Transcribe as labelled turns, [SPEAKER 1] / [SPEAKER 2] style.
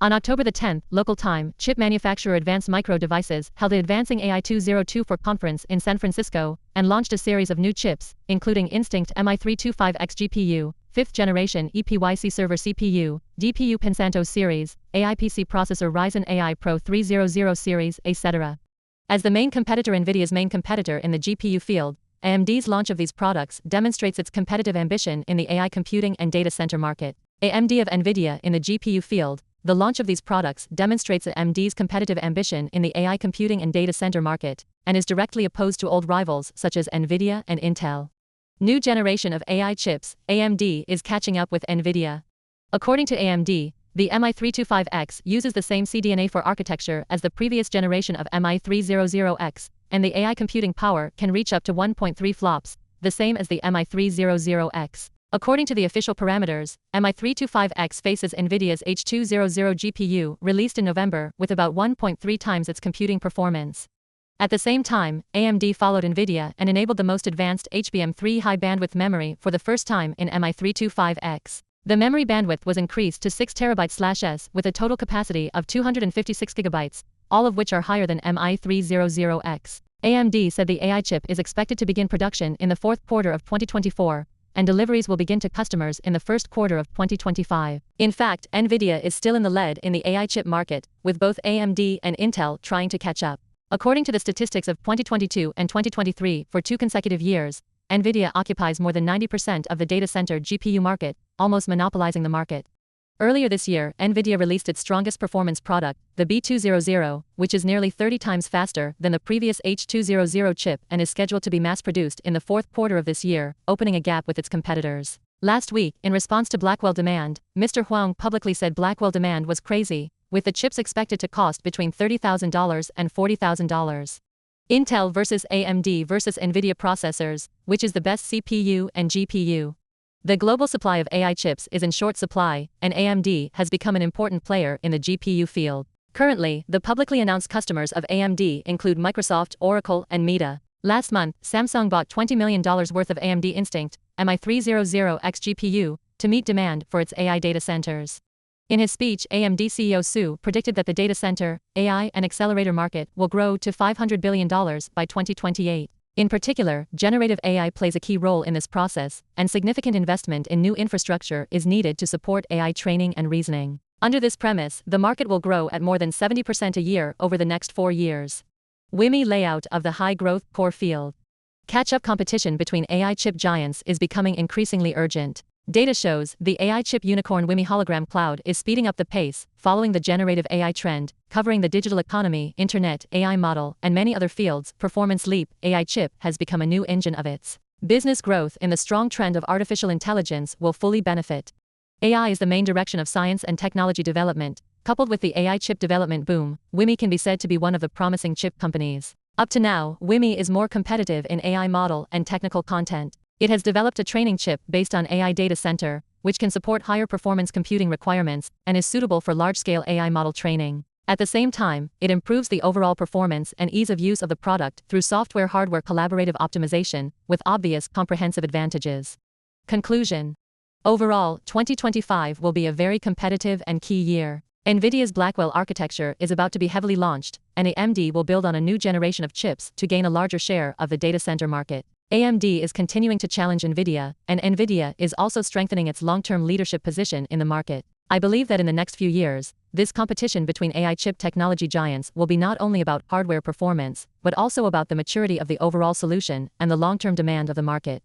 [SPEAKER 1] On October the 10th, local time, chip manufacturer Advanced Micro Devices held the Advancing AI 2024 conference in San Francisco and launched a series of new chips, including Instinct MI325X GPU, 5th generation EPYC server CPU, DPU Pensanto series, AI PC processor Ryzen AI Pro 300 series, etc. As the main competitor, NVIDIA's main competitor in the GPU field, AMD's launch of these products demonstrates its competitive ambition in the AI computing and data center market. AMD of NVIDIA in the GPU field. The launch of these products demonstrates AMD's competitive ambition in the AI computing and data center market, and is directly opposed to old rivals such as NVIDIA and Intel. New generation of AI chips, AMD is catching up with NVIDIA. According to AMD, the MI325X uses the same CDNA4 architecture as the previous generation of MI300X, and the AI computing power can reach up to 1.3 flops, the same as the MI300X. According to the official parameters, MI325X faces NVIDIA's H200 GPU released in November with about 1.3 times its computing performance. At the same time, AMD followed NVIDIA and enabled the most advanced HBM3 high-bandwidth memory for the first time in MI325X. The memory bandwidth was increased to 6 TB/s with a total capacity of 256 GB, all of which are higher than MI300X. AMD said the AI chip is expected to begin production in the fourth quarter of 2024. And deliveries will begin to customers in the first quarter of 2025. In fact, NVIDIA is still in the lead in the AI chip market, with both AMD and Intel trying to catch up. According to the statistics of 2022 and 2023 for 2 consecutive years, NVIDIA occupies more than 90% of the data center GPU market, almost monopolizing the market. Earlier this year, NVIDIA released its strongest performance product, the B200, which is nearly 30 times faster than the previous H200 chip and is scheduled to be mass-produced in the fourth quarter of this year, opening a gap with its competitors. Last week, in response to Blackwell demand, Mr. Huang publicly said Blackwell demand was crazy, with the chips expected to cost between $30,000 and $40,000. Intel versus AMD versus NVIDIA processors, which is the best CPU and GPU? The global supply of AI chips is in short supply, and AMD has become an important player in the GPU field. Currently, the publicly announced customers of AMD include Microsoft, Oracle, and Meta. Last month, Samsung bought $20 million worth of AMD Instinct MI300X GPU to meet demand for its AI data centers. In his speech, AMD CEO Su predicted that the data center, AI, and accelerator market will grow to $500 billion by 2028. In particular, generative AI plays a key role in this process, and significant investment in new infrastructure is needed to support AI training and reasoning. Under this premise, the market will grow at more than 70% a year over the next 4 years. WiMi layout of the high-growth core field. Catch-up competition between AI chip giants is becoming increasingly urgent. Data shows the AI chip unicorn WiMi hologram cloud is speeding up the pace, following the generative AI trend, covering the digital economy, internet, AI model, and many other fields. Performance leap, AI chip has become a new engine of its business growth in the strong trend of artificial intelligence will fully benefit. AI is the main direction of science and technology development. Coupled with the AI chip development boom, WiMi can be said to be one of the promising chip companies. Up to now, WiMi is more competitive in AI model and technical content. It has developed a training chip based on AI data center, which can support higher performance computing requirements and is suitable for large-scale AI model training. At the same time, it improves the overall performance and ease of use of the product through software-hardware collaborative optimization, with obvious comprehensive advantages. Conclusion. Overall, 2025 will be a very competitive and key year. NVIDIA's Blackwell architecture is about to be heavily launched, and AMD will build on a new generation of chips to gain a larger share of the data center market. AMD is continuing to challenge NVIDIA, and NVIDIA is also strengthening its long-term leadership position in the market. I believe that in the next few years, this competition between AI chip technology giants will be not only about hardware performance, but also about the maturity of the overall solution and the long-term demand of the market.